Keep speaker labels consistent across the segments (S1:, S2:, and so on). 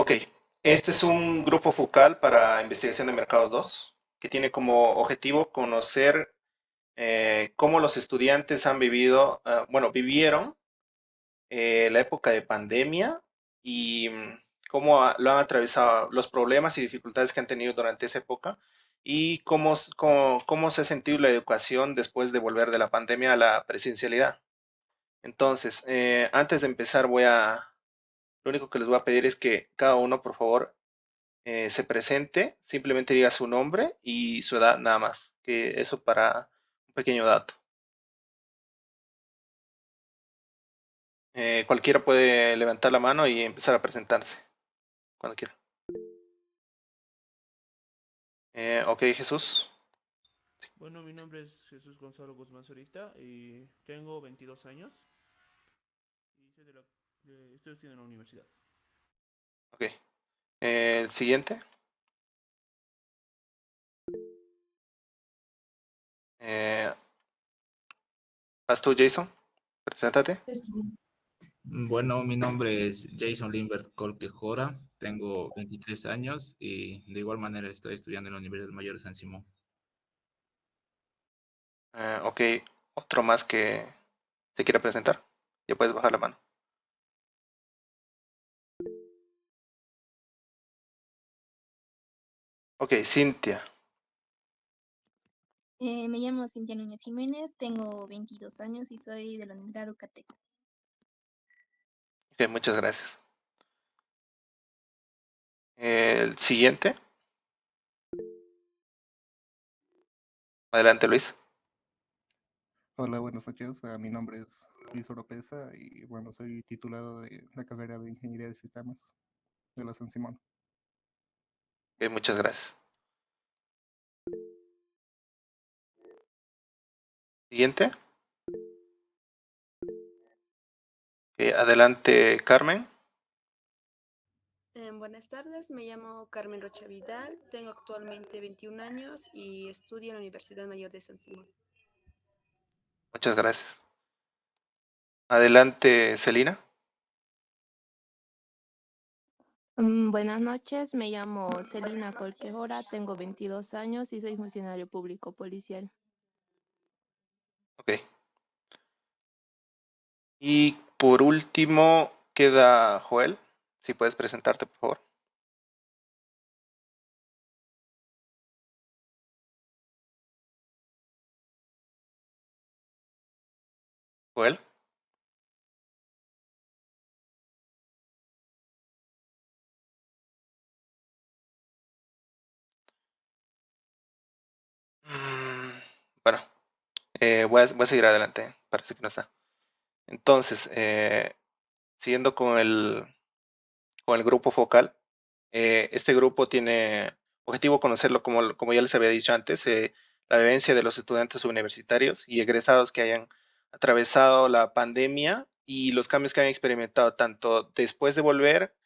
S1: Ok, este es un grupo focal para investigación de mercados 2 que tiene como objetivo conocer cómo los estudiantes han vivido, vivieron la época de pandemia y cómo lo han atravesado, los problemas y dificultades que han tenido durante esa época y cómo se ha sentido la educación después de volver de la pandemia a la presencialidad. Entonces, antes de empezar, lo único que les voy a pedir es que cada uno, por favor, se presente, simplemente diga su nombre y su edad nada más, que eso para un pequeño dato. Cualquiera puede levantar la mano y empezar a presentarse, cuando quiera. Ok, Jesús.
S2: Bueno, mi nombre es Jesús Gonzalo Guzmán Zorita y tengo 22 años y estoy estudiando en la universidad.
S1: Ok. El siguiente. Eh, ¿Vas tú, Jason? Preséntate.
S3: Bueno, mi nombre es Jason Limbert Colquejora, tengo 23 años y de igual manera estoy estudiando en la Universidad Mayor de San Simón.
S1: Ok, otro más que se quiera presentar. Ya puedes bajar la mano. Ok, Cintia.
S4: Me llamo Cintia Núñez Jiménez, tengo 22 años y soy de la Universidad Educateca.
S1: Ok, muchas gracias. El siguiente. Adelante, Luis.
S5: Hola, buenas noches. Mi nombre es Luis Oropesa y bueno, soy titulado de la carrera de Ingeniería de Sistemas de la San Simón.
S1: Ok, muchas gracias. Siguiente. Adelante, Carmen.
S6: Buenas tardes, me llamo Carmen Rocha Vidal, tengo actualmente 21 años y estudio en la Universidad Mayor de San Simón.
S1: Muchas gracias. Adelante, Celina.
S7: Buenas noches, me llamo Celina Colquejora, tengo 22 años y soy funcionario público policial.
S1: Ok. Y por último queda Joel. Si puedes presentarte, por favor. Joel. Mm, Bueno, voy a seguir adelante. Parece que no está. Entonces, siguiendo con el grupo focal, este grupo tiene objetivo conocerlo, como ya les había dicho antes, la vivencia de los estudiantes universitarios y egresados que hayan atravesado la pandemia y los cambios que han experimentado tanto después de volver,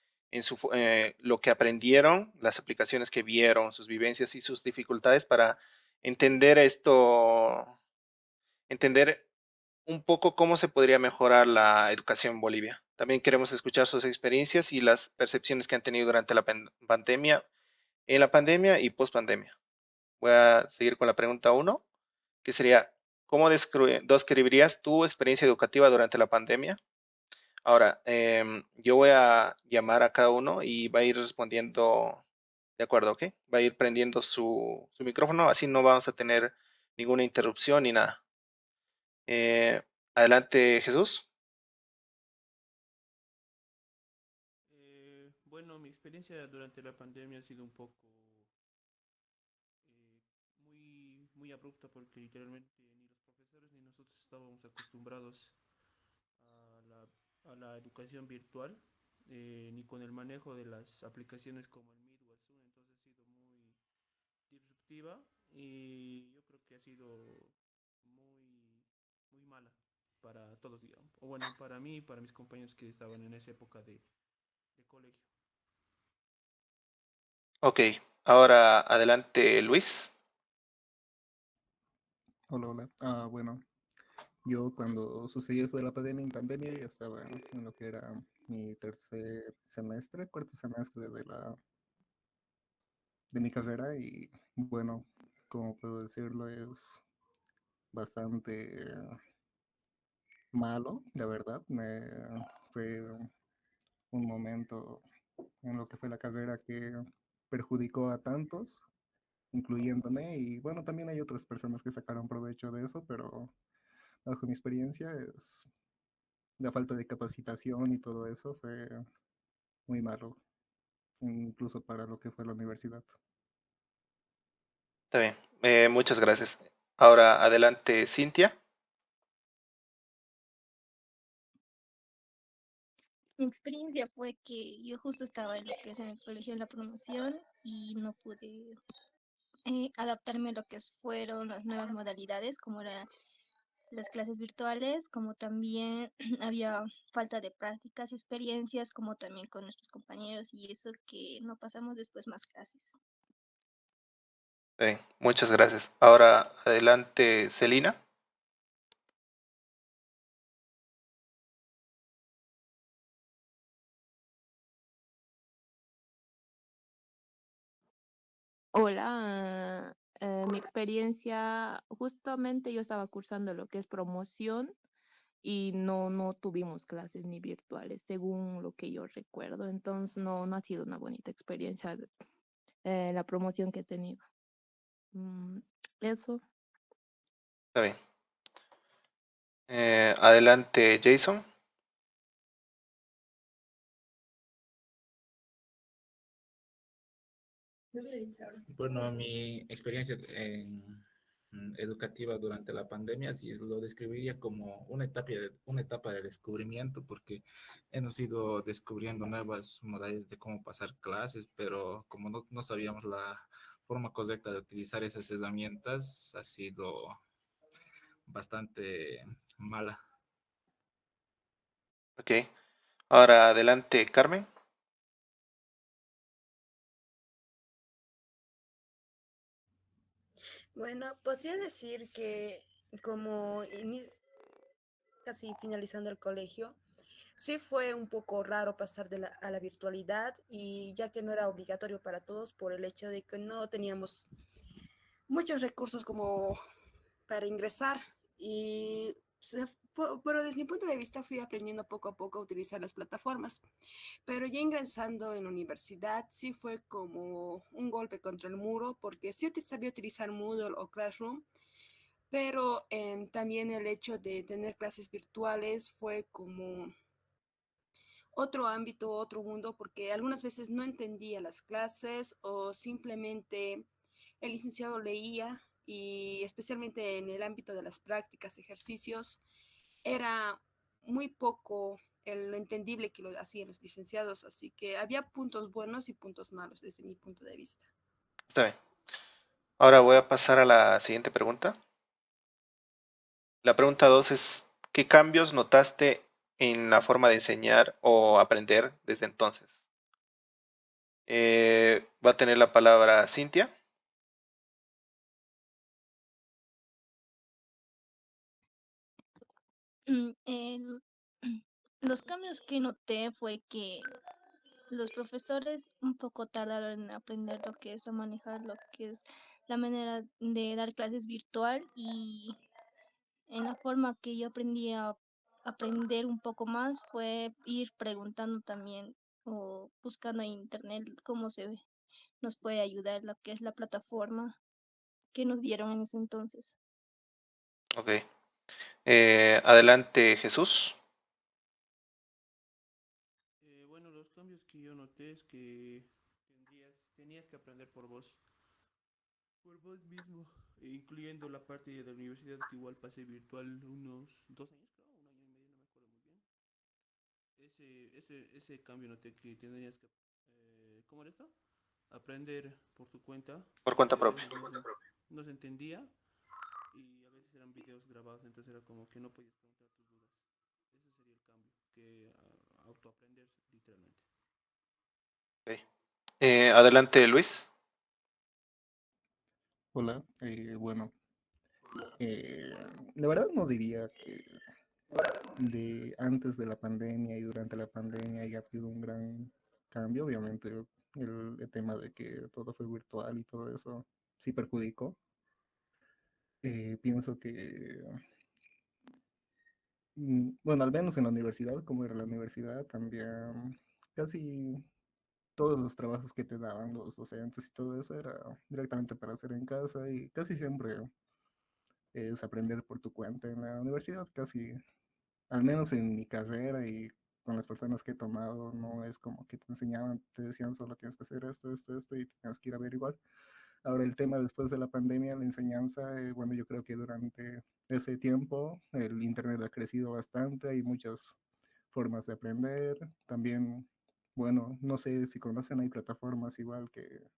S1: lo que aprendieron, las aplicaciones que vieron, sus vivencias y sus dificultades para entender entender un poco cómo se podría mejorar la educación en Bolivia. También queremos escuchar sus experiencias y las percepciones que han tenido durante la pandemia, en la pandemia y post pandemia. Voy a seguir con la pregunta uno, que sería, ¿cómo describirías tu experiencia educativa durante la pandemia? Ahora, yo voy a llamar a cada uno y va a ir respondiendo de acuerdo, ¿ok? Va a ir prendiendo su micrófono, así no vamos a tener ninguna interrupción ni nada. Eh, Adelante, Jesús.
S2: Bueno, mi experiencia durante la pandemia ha sido un poco muy abrupta porque literalmente ni los profesores ni nosotros estábamos acostumbrados a la educación virtual, ni con el manejo de las aplicaciones como el Meet o el Zoom, entonces ha sido muy disruptiva y yo creo que ha sido muy mala para todos, digamos. O bueno, para mí y para mis compañeros que estaban en esa época de colegio.
S1: Ok, ahora adelante, Luis.
S5: Hola, hola. Bueno, Yo cuando sucedió esto de la pandemia, en pandemia ya estaba en lo que era mi tercer semestre, cuarto semestre de mi carrera y bueno, como puedo decirlo, es bastante malo, la verdad. Fue un momento en lo que fue la carrera que perjudicó a tantos, incluyéndome, y bueno, también hay otras personas que sacaron provecho de eso, pero bajo mi experiencia es la falta de capacitación y todo eso fue muy malo, incluso para lo que fue la universidad.
S1: Está bien. Muchas gracias. Ahora adelante, Cintia.
S4: Mi experiencia fue que yo justo estaba en lo que es en el colegio de la promoción y no pude adaptarme a lo que fueron las nuevas modalidades, como eran las clases virtuales, como también había falta de prácticas y experiencias, como también con nuestros compañeros y eso que no pasamos después más clases.
S1: Está bien. Muchas gracias. Ahora adelante, Celina.
S7: Hola, mi experiencia, justamente yo estaba cursando lo que es promoción y no tuvimos clases ni virtuales, según lo que yo recuerdo. Entonces no ha sido una bonita experiencia la promoción que he tenido. Mm, Eso.
S1: Está bien. Adelante, Jason.
S3: Bueno, mi experiencia educativa durante la pandemia, sí lo describiría como una etapa de descubrimiento, porque hemos ido descubriendo nuevas modalidades de cómo pasar clases, pero como no sabíamos la forma correcta de utilizar esas herramientas, ha sido bastante mala.
S1: Ok. Ahora adelante, Carmen.
S6: Bueno, podría decir que como casi finalizando el colegio, sí fue un poco raro pasar a la virtualidad y ya que no era obligatorio para todos por el hecho de que no teníamos muchos recursos como para ingresar y pero desde mi punto de vista fui aprendiendo poco a poco a utilizar las plataformas, pero ya ingresando en la universidad sí fue como un golpe contra el muro porque sí sabía utilizar Moodle o Classroom, pero también el hecho de tener clases virtuales fue como otro ámbito, otro mundo, porque algunas veces no entendía las clases o simplemente el licenciado leía y especialmente en el ámbito de las prácticas, ejercicios, era muy poco lo entendible que lo hacían los licenciados, así que había puntos buenos y puntos malos desde mi punto de vista.
S1: Está bien. Ahora voy a pasar a la siguiente pregunta. La pregunta 2 es, ¿qué cambios notaste en la forma de enseñar o aprender desde entonces? Va a tener la palabra Cintia.
S4: Los cambios que noté fue que los profesores un poco tardaron en aprender lo que es a manejar lo que es la manera de dar clases virtual y en la forma que yo aprendí a aprender un poco más fue ir preguntando también o buscando en internet cómo nos puede ayudar lo que es la plataforma que nos dieron en ese entonces.
S1: Ok. Adelante, Jesús.
S2: Bueno, los cambios que yo noté es que tenías que aprender por vos mismo, incluyendo la parte de la universidad que igual pasé virtual unos 2 años, creo, un año y medio, no me acuerdo muy bien. Ese cambio noté que tenías que, ¿cómo era esto? Aprender por tu cuenta,
S1: Por cuenta
S2: porque a
S1: propia.
S2: veces no se entendía y a veces eran videos grabados, entonces era como que no podías preguntar tus dudas. Ese sería el cambio, que autoaprender literalmente.
S1: Ok. Adelante, Luis.
S5: Hola, bueno. Eh, la verdad no diría que de antes de la pandemia y durante la pandemia haya habido un gran cambio. Obviamente el tema de que todo fue virtual y todo eso sí perjudicó. Pienso que, bueno, al menos en la universidad, como era la universidad, también casi todos los trabajos que te daban los docentes y todo eso era directamente para hacer en casa y casi siempre es aprender por tu cuenta en la universidad, casi, al menos en mi carrera y con las personas que he tomado, no es como que te enseñaban, te decían solo tienes que hacer esto, esto, esto y tienes que ir a averiguar. Ahora el tema después de la pandemia, la enseñanza, bueno, yo creo que durante ese tiempo el Internet ha crecido bastante, hay muchas formas de aprender, también, bueno, no sé si conocen, hay plataformas igual que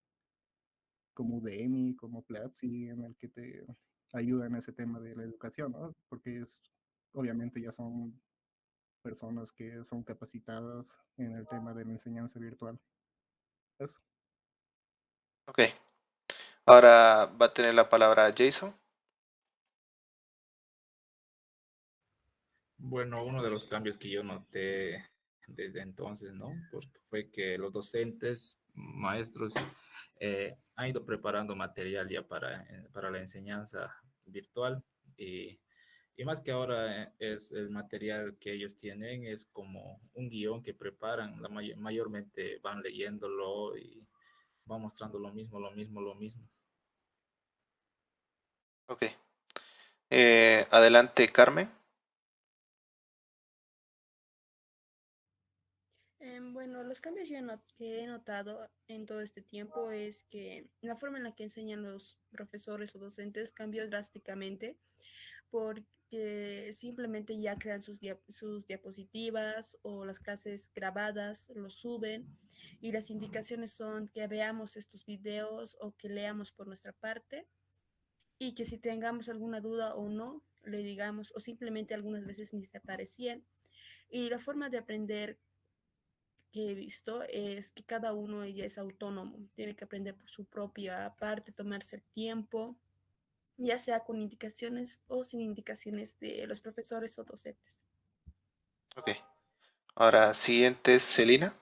S5: como Udemy, como Platzi, en el que te ayudan en ese tema de la educación, ¿no? Porque es, obviamente ya son personas que son capacitadas en el tema de la enseñanza virtual. Eso.
S1: Ok, ahora va a tener la palabra Jason.
S3: Bueno, uno de los cambios que yo noté desde entonces, ¿no? Porque fue que los docentes, maestros, han ido preparando material ya para la enseñanza virtual y, y más que ahora es el material que ellos tienen, es como un guión que preparan, mayormente van leyéndolo y van mostrando lo mismo, lo mismo, lo mismo.
S1: Ok, adelante Carmen.
S6: Bueno, los cambios que he notado en todo este tiempo es que la forma en la que enseñan los profesores o docentes cambió drásticamente porque simplemente ya crean sus diapositivas o las clases grabadas, lo suben y las indicaciones son que veamos estos videos o que leamos por nuestra parte y que si tengamos alguna duda o no, le digamos o simplemente algunas veces ni se aparecían. Y la forma de aprender que he visto es que cada uno ella es autónomo, tiene que aprender por su propia parte, tomarse el tiempo, ya sea con indicaciones o sin indicaciones de los profesores o docentes.
S1: Ok, ahora siguiente es Celina.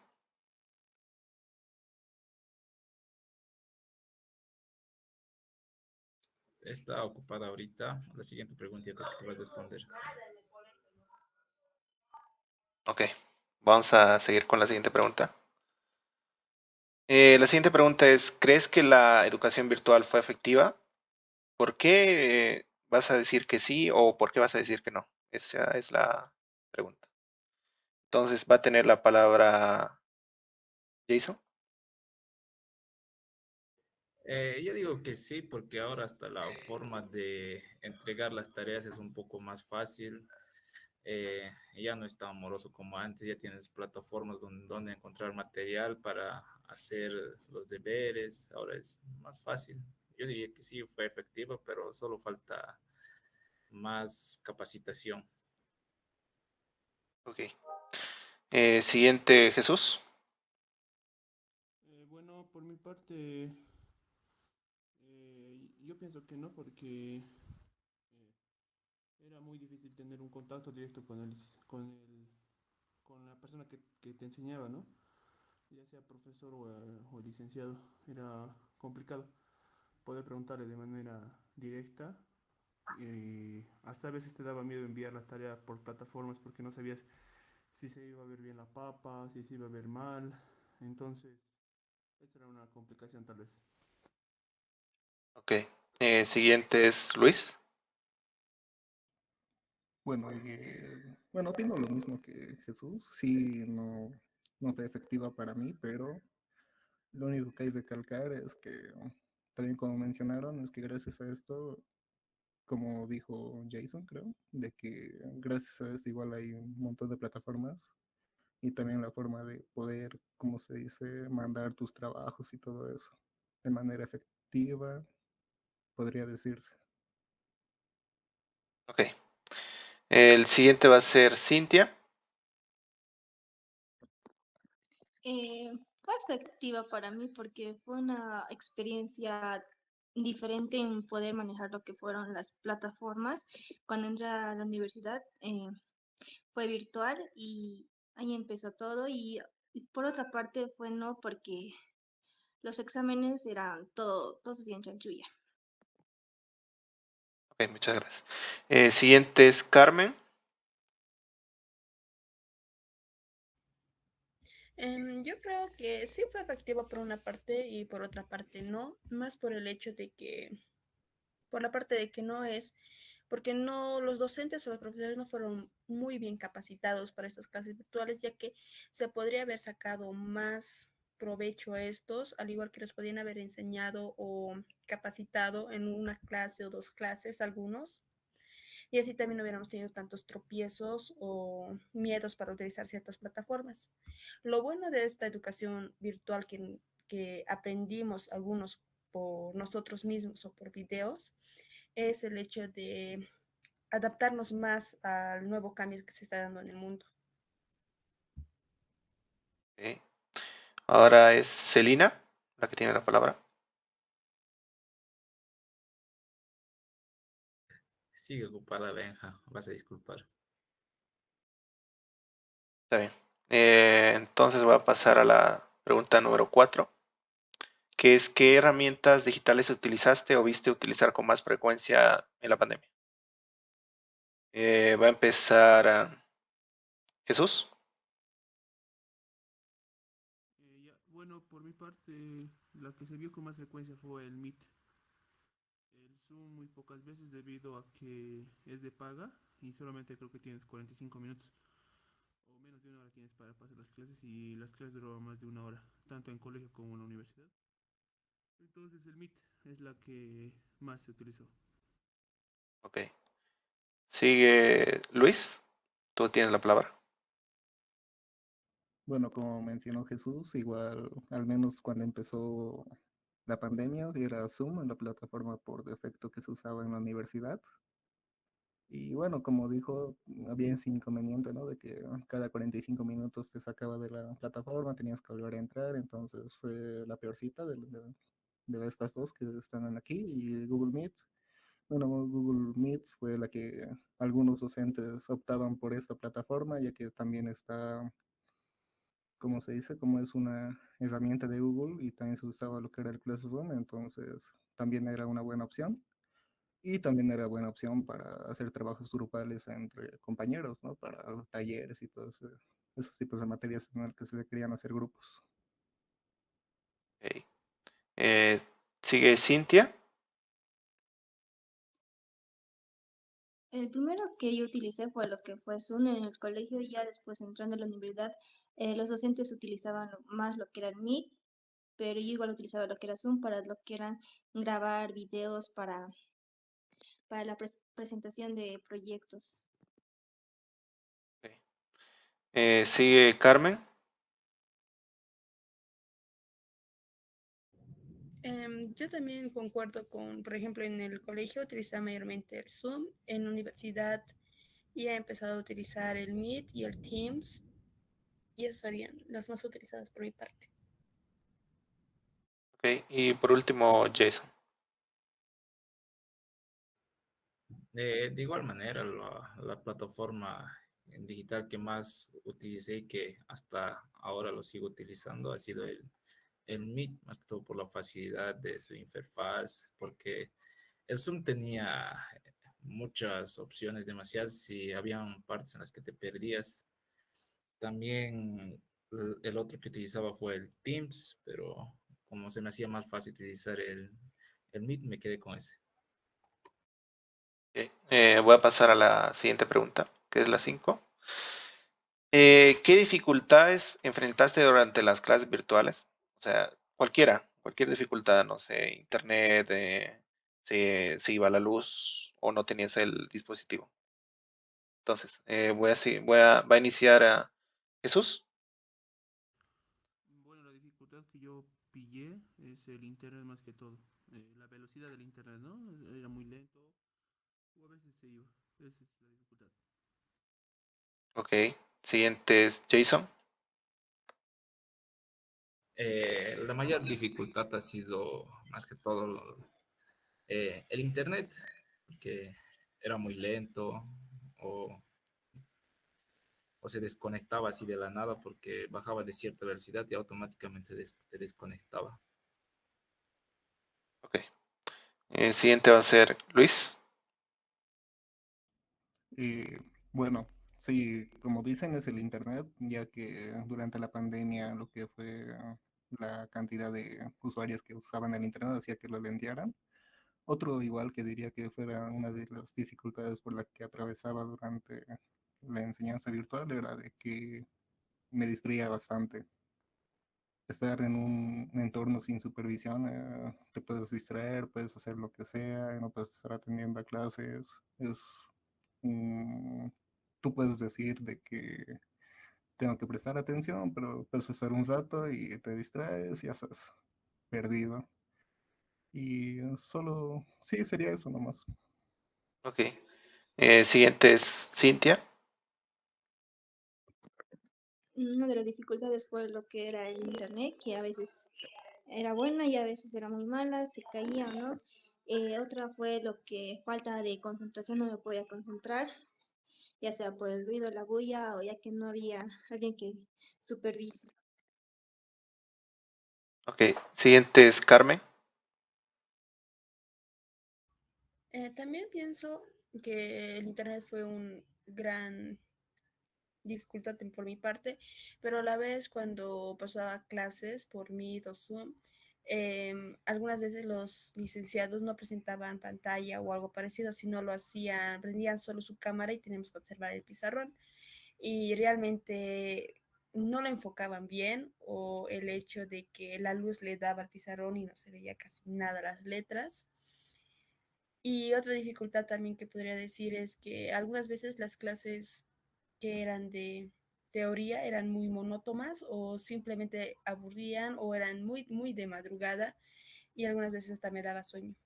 S3: Está ocupada ahorita. La siguiente pregunta creo que te vas a responder.
S1: Ok, vamos a seguir con la siguiente pregunta. La siguiente pregunta es, ¿crees que la educación virtual fue efectiva? ¿Por qué vas a decir que sí o por qué vas a decir que no? Esa es la pregunta. Entonces va a tener la palabra Jason.
S3: Yo digo que sí, porque ahora hasta la forma de entregar las tareas es un poco más fácil. Ya no es tan amoroso como antes, ya tienes plataformas donde encontrar material para hacer los deberes. Ahora es más fácil. Yo diría que sí fue efectiva, pero solo falta más capacitación.
S1: Ok. Siguiente, Jesús.
S2: Bueno, por mi parte, yo pienso que no, porque era muy difícil tener un contacto directo con la persona que te enseñaba, ¿no? Ya sea profesor o licenciado, era complicado poder preguntarle de manera directa y hasta a veces te daba miedo enviar la tarea por plataformas porque no sabías si se iba a ver bien la papa, si se iba a ver mal, entonces esa era una complicación tal vez.
S1: Ok. Siguiente es Luis.
S5: Bueno, bueno, opino lo mismo que Jesús. Sí, no, no fue efectiva para mí, pero lo único que hay de calcar es que, también como mencionaron, es que gracias a esto, como dijo Jason, creo, de que gracias a esto igual hay un montón de plataformas y también la forma de poder, como se dice, mandar tus trabajos y todo eso de manera efectiva, podría decirse.
S1: Ok. El siguiente va a ser Cintia.
S4: Fue efectiva para mí porque fue una experiencia diferente en poder manejar lo que fueron las plataformas. Cuando entré a la universidad fue virtual y ahí empezó todo y por otra parte fue no porque los exámenes eran todo se hacía en chanchulla.
S1: Ok, muchas gracias. Siguiente es Carmen.
S6: Yo creo que sí fue efectivo por una parte y por otra parte no, más por el hecho de que, por la parte de que no es, porque no, los docentes o los profesores no fueron muy bien capacitados para estas clases virtuales, ya que se podría haber sacado más provecho a estos, al igual que los podían haber enseñado o capacitado en una clase o dos clases algunos, y así también no hubiéramos tenido tantos tropiezos o miedos para utilizar ciertas plataformas. Lo bueno de esta educación virtual que aprendimos algunos por nosotros mismos o por videos es el hecho de adaptarnos más al nuevo cambio que se está dando en el mundo.
S1: Ok. Ahora es Celina, la que tiene la palabra.
S3: Sigue ocupada, Benja, vas a disculpar.
S1: Está bien. Entonces voy a pasar a la pregunta número 4, que es ¿qué herramientas digitales utilizaste o viste utilizar con más frecuencia en la pandemia? Va a empezar Jesús.
S2: Bueno, por mi parte, la que se vio con más frecuencia fue el Meet. El Zoom muy pocas veces debido a que es de paga y solamente creo que tienes 45 minutos o menos de una hora tienes para pasar las clases y las clases duraban más de una hora, tanto en colegio como en la universidad. Entonces el Meet es la que más se utilizó.
S1: Ok. Sigue Luis. Tú tienes la palabra.
S5: Bueno, como mencionó Jesús, igual, al menos cuando empezó la pandemia, era Zoom, la plataforma por defecto que se usaba en la universidad. Y bueno, como dijo, había ese inconveniente, ¿no? De que cada 45 minutos te sacaba de la plataforma, tenías que volver a entrar, entonces fue la peor cita de estas dos que están aquí. Y Google Meet, bueno, Google Meet fue la que algunos docentes optaban por esta plataforma, ya que también está, como se dice, como es una herramienta de Google y también se usaba lo que era el Classroom, entonces también era una buena opción. Y también era buena opción para hacer trabajos grupales entre compañeros, ¿no? Para talleres y todos esos tipos de materias en el que se querían hacer grupos.
S1: Ok. Eh, sigue Cintia.
S4: El primero que yo utilicé fue lo que fue Zoom en el colegio y ya después entrando a la universidad, los docentes utilizaban más lo que era el Meet, pero yo igual utilizaba lo que era Zoom para lo que eran grabar videos para la presentación de proyectos.
S1: Ok. Sigue Carmen.
S6: Yo también concuerdo con, por ejemplo, en el colegio utilizaba mayormente el Zoom, en la universidad ya he empezado a utilizar el Meet y el Teams, y esas serían las más utilizadas por mi parte.
S1: Ok. Y por último, Jason.
S3: De igual manera, la plataforma en digital que más utilicé y que hasta ahora lo sigo utilizando ha sido el Meet, más que todo por la facilidad de su interfaz, porque el Zoom tenía muchas opciones, demasiadas, y habían partes en las que te perdías. También el otro que utilizaba fue el Teams, pero como se me hacía más fácil utilizar el Meet, me quedé con ese.
S1: Ok. Voy a pasar a la siguiente pregunta, que es la 5. ¿Qué dificultades enfrentaste durante las clases virtuales? O sea, cualquier dificultad, no sé, internet, se iba la luz o no tenías el dispositivo. Entonces, va a iniciar a Jesús.
S2: Bueno, la dificultad que yo pillé es el internet más que todo. La velocidad del internet, ¿no? Era muy lento o a veces se iba. Esa es la dificultad.
S1: Ok. Siguiente es Jason.
S3: La mayor dificultad ha sido más que todo El internet, que era muy lento o, o se desconectaba así de la nada porque bajaba de cierta velocidad y automáticamente te desconectaba.
S1: Ok. El siguiente va a ser Luis.
S5: Y bueno, sí, como dicen, es el Internet, ya que durante la pandemia lo que fue la cantidad de usuarios que usaban el Internet hacía que lo lentearan. Otro igual que diría que fuera una de las dificultades por las que atravesaba durante la enseñanza virtual era de que me distraía bastante. Estar en un entorno sin supervisión, te puedes distraer, puedes hacer lo que sea, no puedes estar atendiendo a clases. Mm, Tú puedes decir de que tengo que prestar atención, pero puedes estar un rato y te distraes y ya estás perdido. Y solo, sí, sería eso nomás.
S1: Ok. Siguiente es Cintia.
S4: Una de las dificultades fue lo que era el internet, que a veces era buena y a veces era muy mala, se caía o no. Otra fue lo que falta de concentración, no me podía concentrar, ya sea por el ruido, la bulla o ya que no había alguien que supervise.
S1: Ok. Siguiente es Carmen.
S6: También pienso que el internet fue un gran dificultad por mi parte, pero a la vez cuando pasaba clases por Meet o Zoom, algunas veces los licenciados no presentaban pantalla o algo parecido, sino lo hacían, prendían solo su cámara y teníamos que observar el pizarrón y realmente no lo enfocaban bien o el hecho de que la luz le daba al pizarrón y no se veía casi nada las letras. Y otra dificultad también que podría decir es que algunas veces las clases que eran de teoría eran muy monótonas o simplemente aburrían o eran muy de madrugada y algunas veces hasta me daba sueño.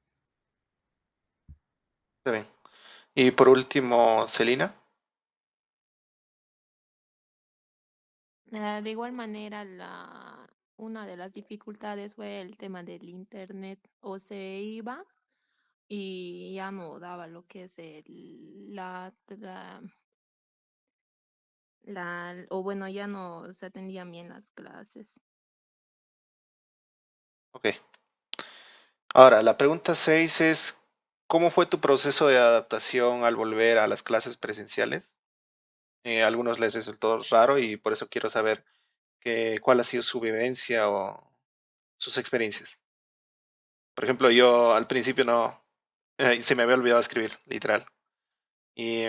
S1: Está bien. Y por último, Celina.
S7: De igual manera, una de las dificultades fue el tema del internet, o se iba y ya no daba lo que es o bueno, ya no se atendían bien las clases.
S1: Ok. Ahora, la pregunta 6 es, ¿cómo fue tu proceso de adaptación al volver a las clases presenciales? A algunos les resultó raro y por eso quiero saber cuál ha sido su vivencia o sus experiencias. Por ejemplo, yo al principio no, se me había olvidado escribir, literal. Y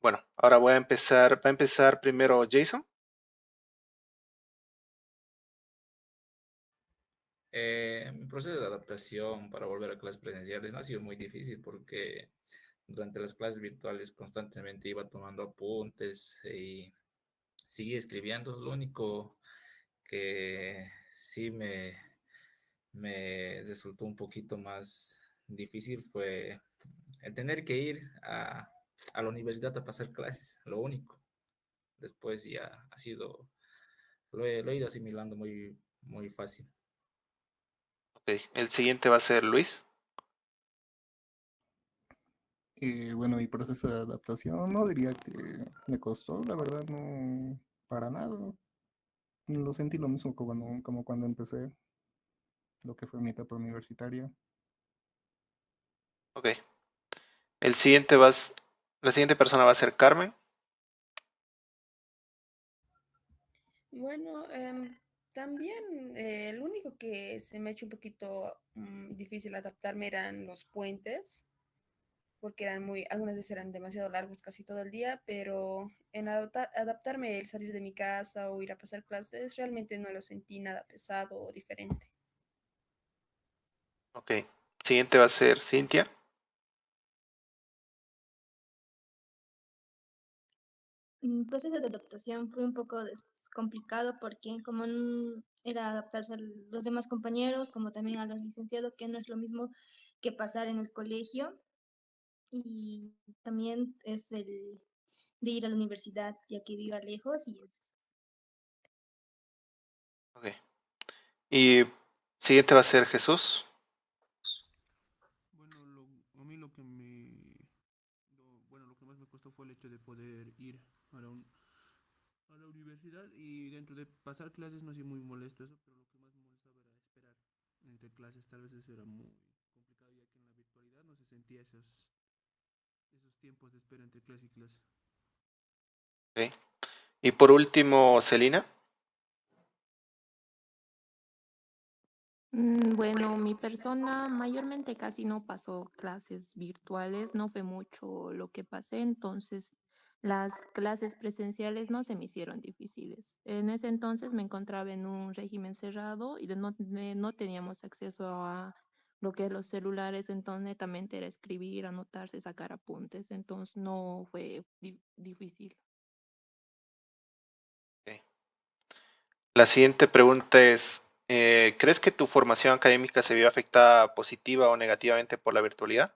S1: bueno, ahora va a empezar primero Jason.
S3: Mi proceso de adaptación para volver a clases presenciales no ha sido muy difícil porque durante las clases virtuales constantemente iba tomando apuntes y seguí escribiendo. Lo único que sí me resultó un poquito más difícil fue el tener que ir a la universidad a pasar clases, lo único. Después ya ha sido, lo he ido asimilando muy fácil.
S1: Ok, el siguiente va a ser Luis.
S5: Bueno, mi proceso de adaptación no diría que me costó, la verdad, no, para nada. Lo sentí lo mismo como cuando empecé lo que fue mi etapa universitaria.
S1: Ok, el siguiente la siguiente persona va a ser Carmen.
S6: Bueno, también el único que se me ha hecho un poquito difícil adaptarme eran los puentes, porque algunas veces eran demasiado largos casi todo el día, pero en adaptarme, el salir de mi casa o ir a pasar clases, realmente no lo sentí nada pesado o diferente.
S1: Ok, siguiente va a ser Cintia.
S4: El proceso de adaptación fue un poco complicado porque como era adaptarse a los demás compañeros, como también a los licenciados, que no es lo mismo que pasar en el colegio, y también es el de ir a la universidad, ya que viva lejos y es.
S1: Ok, y siguiente va a ser Jesús.
S2: Bueno, hecho de poder ir a a la universidad y dentro de pasar clases no soy muy molesto eso, pero lo que más me molestaba era esperar entre clases, tal vez eso era muy complicado ya que en la virtualidad no se sentía esos tiempos de espera entre clase y clase.
S1: Ok. Y por último, Celina.
S7: Bueno, mi persona mayormente casi no pasó clases virtuales, no fue mucho lo que pasé, entonces las clases presenciales no se me hicieron difíciles. En ese entonces me encontraba en un régimen cerrado y no teníamos acceso a lo que es los celulares, entonces netamente era escribir, anotarse, sacar apuntes, entonces no fue difícil.
S1: Ok. La siguiente pregunta es, ¿crees que tu formación académica se vio afectada positiva o negativamente por la virtualidad?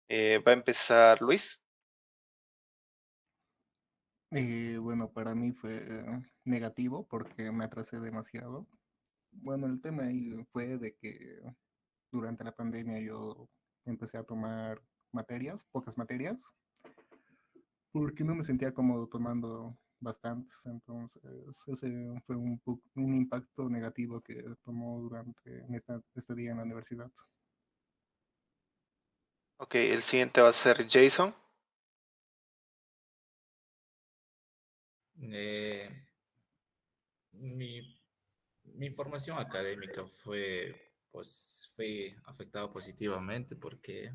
S1: Va a empezar Luis.
S5: Bueno, para mí fue negativo porque me atrasé demasiado. Bueno, el tema ahí fue de que durante la pandemia yo empecé a tomar materias, pocas materias, porque no me sentía cómodo tomando bastantes. Entonces, ese fue un impacto negativo que tomó durante este día en la universidad.
S1: Ok, el siguiente va a ser Jason.
S3: Eh, mi, mi formación académica fue afectada positivamente porque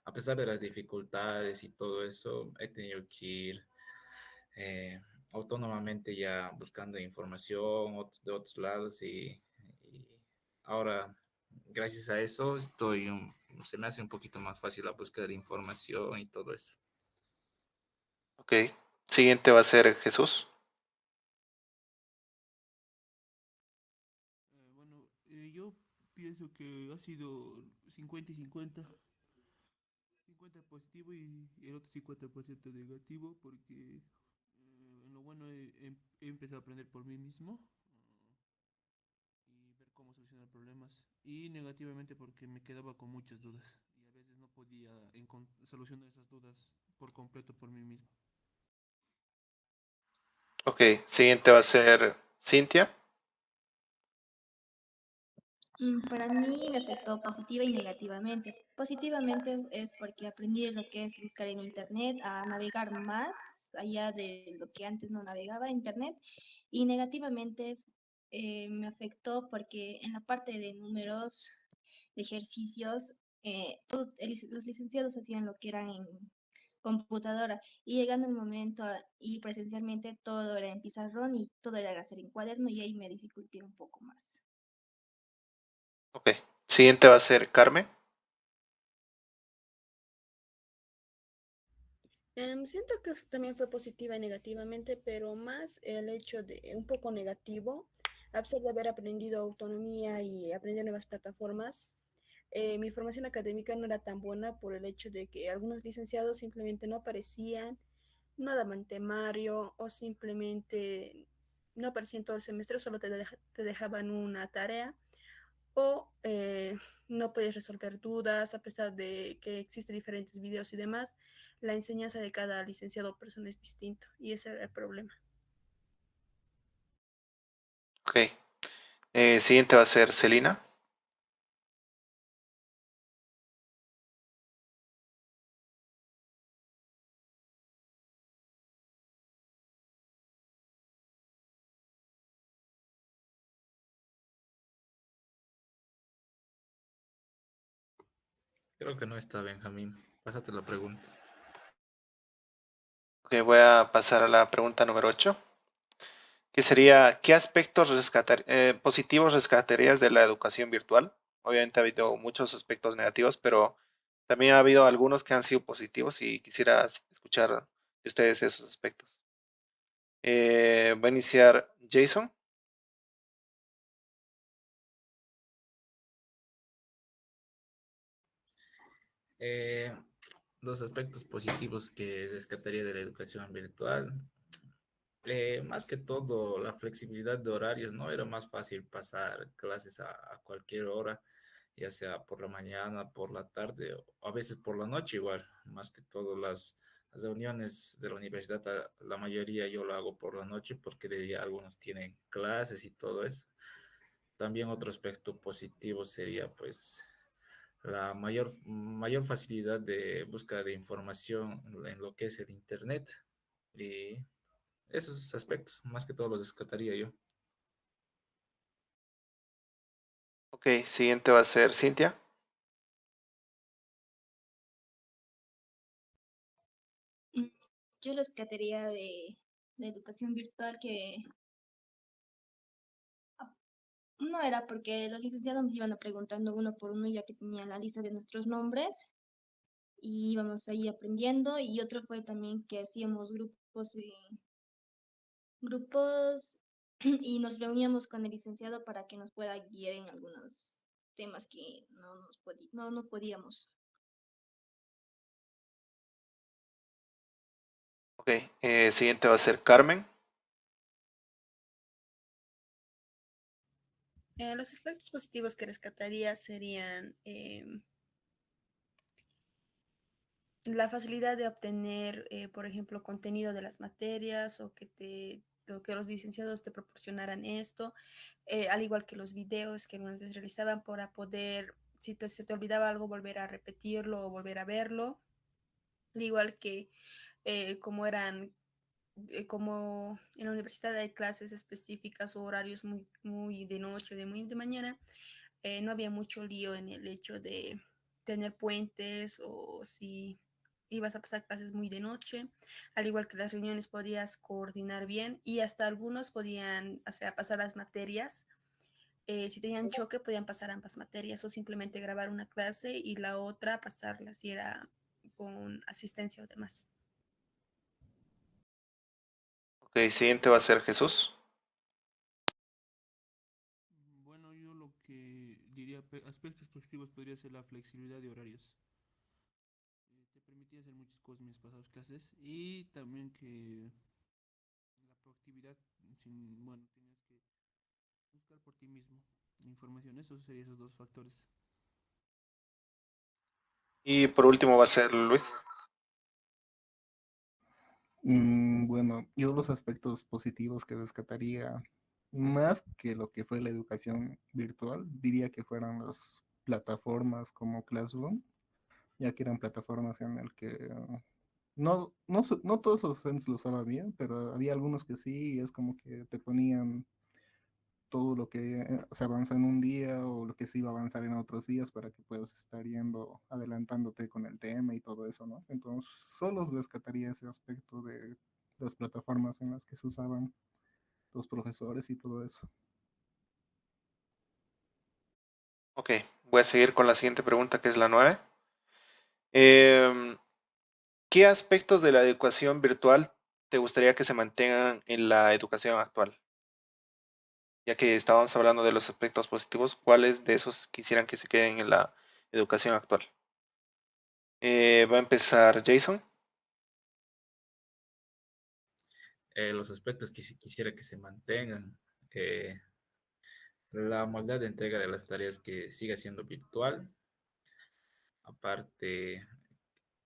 S3: a pesar de las dificultades y todo eso, he tenido que ir eh, autónomamente ya buscando información de otros lados y ahora, gracias a eso, se me hace un poquito más fácil la búsqueda de información y todo eso.
S1: Ok, siguiente va a ser Jesús.
S2: Yo pienso que ha sido 50 y 50, 50 positivo y el otro 50% negativo, porque en lo bueno he empezado a aprender por mí mismo y ver cómo solucionar problemas, y negativamente porque me quedaba con muchas dudas y a veces no podía solucionar esas dudas por completo por mí mismo.
S1: Ok, siguiente va a ser Cintia.
S4: Para mí me afectó positiva y negativamente. Positivamente es porque aprendí lo que es buscar en internet, a navegar más allá de lo que antes no navegaba internet. Y negativamente me afectó porque en la parte de números, de ejercicios, los licenciados hacían lo que eran en computadora y llegando el momento y presencialmente todo era en pizarrón y todo era hacer en cuaderno y ahí me dificulté un poco más.
S1: Ok, siguiente va a ser Carmen.
S6: Siento que también fue positiva y negativamente, pero más el hecho de un poco negativo, a pesar de haber aprendido autonomía y aprender nuevas plataformas, mi formación académica no era tan buena por el hecho de que algunos licenciados simplemente no aparecían, no daban temario o simplemente no aparecían todo el semestre, solo te dejaban una tarea o no puedes resolver dudas a pesar de que existen diferentes videos y demás. La enseñanza de cada licenciado o persona es distinto y ese era el problema.
S1: Ok, siguiente va a ser Celina.
S3: Creo que no está, Benjamín. Pásate la pregunta.
S1: Ok, voy a pasar a la pregunta número 8, que sería, ¿qué aspectos positivos rescatarías de la educación virtual? Obviamente ha habido muchos aspectos negativos, pero también ha habido algunos que han sido positivos y quisiera escuchar de ustedes esos aspectos. Va a iniciar Jason.
S3: Eh, los aspectos positivos que rescataría de la educación virtual, más que todo la flexibilidad de horarios, ¿no? Era más fácil pasar clases a cualquier hora, ya sea por la mañana, por la tarde o a veces por la noche igual, más que todo Las reuniones de la universidad, la mayoría yo lo hago por la noche porque de día algunos tienen clases y todo eso. También otro aspecto positivo sería pues la mayor facilidad de búsqueda de información en lo que es el Internet. Y esos aspectos, más que todo los descartaría yo.
S1: Ok, siguiente va a ser Cintia.
S4: Mm, Yo rescataría de la educación virtual que ah, no era porque los licenciados nos iban a preguntando uno por uno ya que tenían la lista de nuestros nombres y íbamos ahí aprendiendo. Y otro fue también que hacíamos grupos y nos reuníamos con el licenciado para que nos pueda guiar en algunos temas que no podíamos.
S1: Ok, siguiente va a ser Carmen.
S6: Los aspectos positivos que rescataría serían la facilidad de obtener, por ejemplo, contenido de las materias o que los licenciados te proporcionaran esto, al igual que los videos que algunas veces realizaban para poder, si se te olvidaba algo, volver a repetirlo o volver a verlo, al igual que como eran como en la universidad hay clases específicas o horarios muy de noche, de muy de mañana, no había mucho lío en el hecho de tener puentes o si ibas a pasar clases muy de noche, al igual que las reuniones podías coordinar bien y hasta algunos podían, o sea, pasar las materias. Si tenían choque, podían pasar ambas materias o simplemente grabar una clase y la otra pasarla si era con asistencia o demás.
S1: Ok, siguiente va a ser Jesús.
S2: Bueno, yo lo que diría, aspectos positivos podría ser la flexibilidad de horarios. Te permitía hacer muchas cosas mientras pasabas clases y también que la productividad, bueno, tenías que buscar por ti mismo información. Eso serían esos dos factores.
S1: Y por último va a ser Luis.
S5: Bueno, yo los aspectos positivos que rescataría, más que lo que fue la educación virtual, diría que fueran las plataformas como Classroom, ya que eran plataformas en el que no todos los docentes lo usaban bien, pero había algunos que sí, y es como que te ponían todo lo que se avanzó en un día o lo que se iba a avanzar en otros días para que puedas estar yendo, adelantándote con el tema y todo eso, ¿no? Entonces, solo rescataría ese aspecto de las plataformas en las que se usaban los profesores y todo eso.
S1: Ok, voy a seguir con la siguiente pregunta que es la 9. Em, ¿Qué aspectos de la educación virtual te gustaría que se mantengan en la educación actual? Ya que estábamos hablando de los aspectos positivos, ¿cuáles de esos quisieran que se queden en la educación actual? Va a empezar Jason.
S3: Los aspectos que quisiera que se mantengan. eh, la modalidad de entrega de las tareas que siga siendo virtual. Aparte,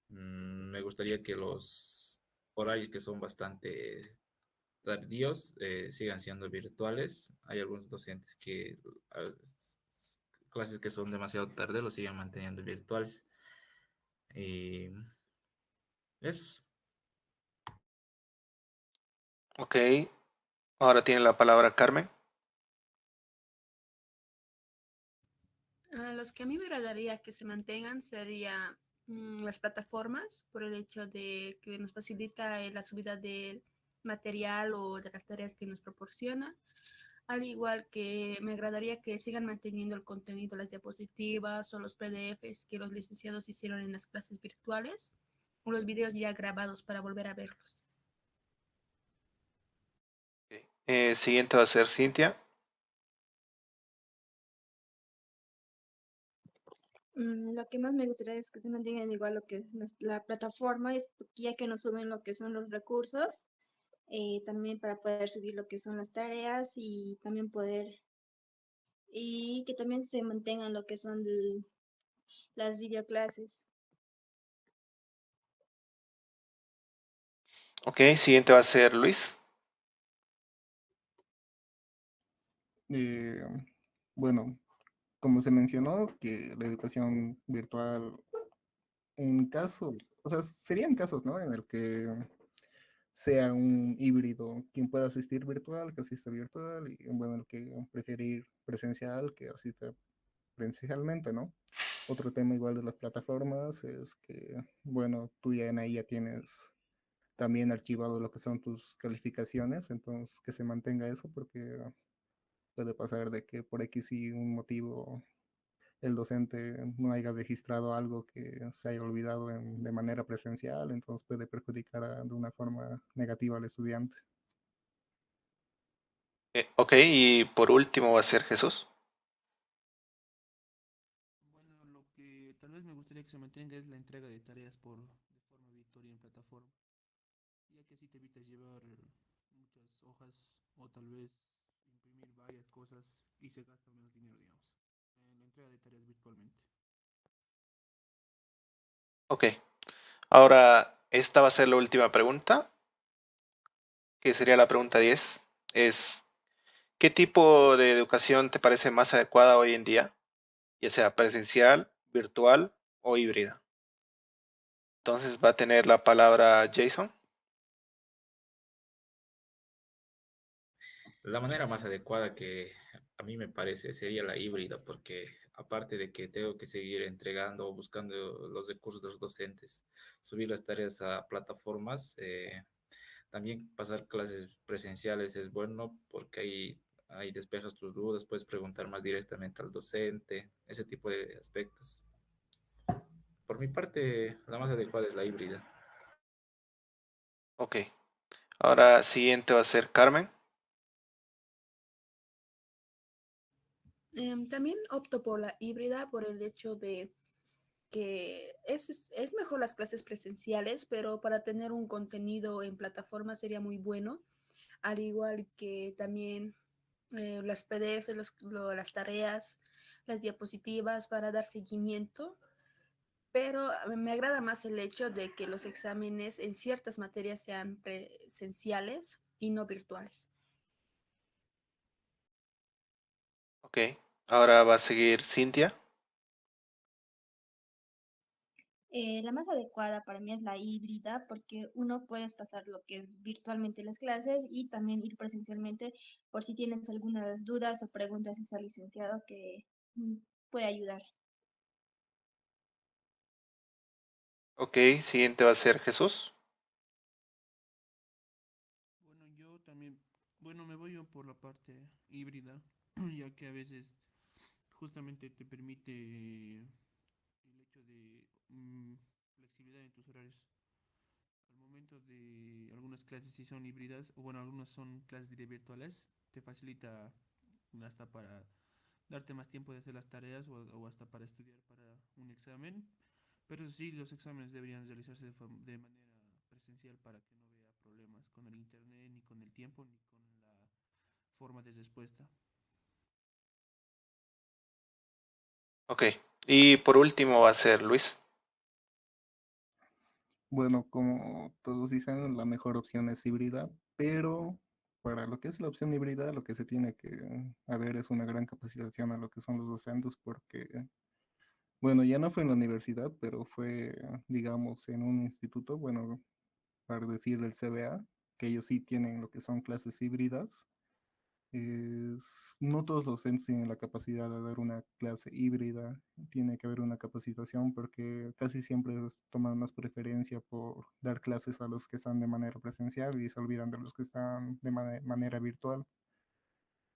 S3: me gustaría que los horarios que son bastante tardíos sigan siendo virtuales. Hay algunos docentes que clases que son demasiado tarde lo siguen manteniendo virtuales. Y eso.
S1: Ok, ahora tiene la palabra Carmen.
S6: Los que a mí me agradaría que se mantengan serían las plataformas, por el hecho de que nos facilita la subida del material o de las tareas que nos proporciona. Al igual que me agradaría que sigan manteniendo el contenido, las diapositivas o los PDFs que los licenciados hicieron en las clases virtuales o los videos ya grabados para volver a verlos.
S1: Ok. Siguiente va a ser Cintia.
S4: Lo que más me gustaría es que se mantengan igual lo que es la plataforma, es ya que nos suben lo que son los recursos, también para poder subir lo que son las tareas y también y que también se mantengan lo que son las videoclases.
S1: Ok, siguiente va a ser Luis.
S5: Eh, bueno, como se mencionó, que la educación virtual, en caso, o sea, serían casos, ¿no? En el que sea un híbrido, quien pueda asistir virtual, que asista virtual, y bueno, el que prefiere ir presencial, que asista presencialmente, ¿no? Otro tema igual de las plataformas es que, bueno, tú ya en ahí ya tienes también archivado lo que son tus calificaciones, entonces que se mantenga eso porque puede pasar de que por X y un motivo el docente no haya registrado algo que se haya olvidado de manera presencial, entonces puede perjudicar de una forma negativa al estudiante.
S1: Ok, y por último va a ser Jesús.
S2: Bueno, lo que tal vez me gustaría que se mantenga es la entrega de tareas de forma virtual y en plataforma, ya que así te evitas llevar muchas hojas o tal vez imprimir varias cosas y se gasta menos dinero, digamos, en la entrega de tareas virtualmente.
S1: Ok, ahora esta va a ser la última pregunta, que sería la pregunta 10. Es, ¿qué tipo de educación te parece más adecuada hoy en día? Ya sea presencial, virtual o híbrida. Entonces va a tener la palabra Jason.
S3: La manera más adecuada que a mí me parece sería la híbrida, porque aparte de que tengo que seguir entregando o buscando los recursos de los docentes, subir las tareas a plataformas, también pasar clases presenciales es bueno porque ahí despejas tus dudas, puedes preguntar más directamente al docente, ese tipo de aspectos. Por mi parte, la más adecuada es la híbrida.
S1: Ok, ahora siguiente va a ser Carmen.
S6: También opto por la híbrida por el hecho de que es mejor las clases presenciales, pero para tener un contenido en plataforma sería muy bueno, al igual que también las PDF, las tareas, las diapositivas para dar seguimiento, pero me agrada más el hecho de que los exámenes en ciertas materias sean presenciales y no virtuales.
S1: Ok, ahora va a seguir Cintia.
S4: La más adecuada para mí es la híbrida porque uno puedes pasar lo que es virtualmente las clases y también ir presencialmente por si tienes algunas dudas o preguntas a al licenciado que mm, puede ayudar.
S1: Ok, siguiente va a ser Jesús.
S2: Bueno, yo también, bueno, me voy yo por la parte híbrida, ya que a veces justamente te permite el hecho de flexibilidad en tus horarios. Al momento de algunas clases si son híbridas, o bueno, algunas son clases virtuales, te facilita hasta para darte más tiempo de hacer las tareas o hasta para estudiar para un examen. Pero sí, los exámenes deberían realizarse de manera presencial para que no vea problemas con el internet, ni con el tiempo, ni con la forma de respuesta.
S1: Ok, y por último va a ser Luis.
S5: Bueno, como todos dicen, la mejor opción es híbrida, pero para lo que es la opción híbrida, lo que se tiene que haber es una gran capacitación a lo que son los docentes, porque, bueno, ya no fue en la universidad, pero fue, digamos, en un instituto, bueno, para decir el CBA, que ellos sí tienen lo que son clases híbridas. No todos los docentes tienen la capacidad de dar una clase híbrida, tiene que haber una capacitación porque casi siempre toman más preferencia por dar clases a los que están de manera presencial y se olvidan de los que están de manera virtual.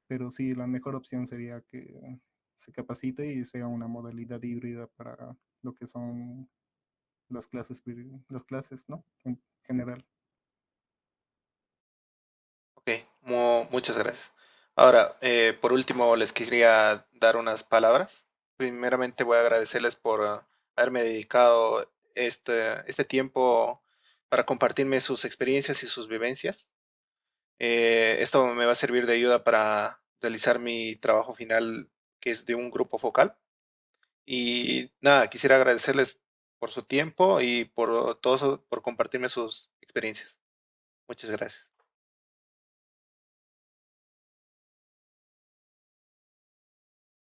S5: Pero sí, la mejor opción sería que se capacite y sea una modalidad híbrida para lo que son las clases, ¿no? En general.
S1: Ok, muchas gracias. Ahora, por último, les quería dar unas palabras. Primeramente voy a agradecerles por haberme dedicado este tiempo para compartirme sus experiencias y sus vivencias. Esto me va a servir de ayuda para realizar mi trabajo final, que es de un grupo focal. Y nada, quisiera agradecerles por su tiempo y por todo, por compartirme sus experiencias. Muchas gracias.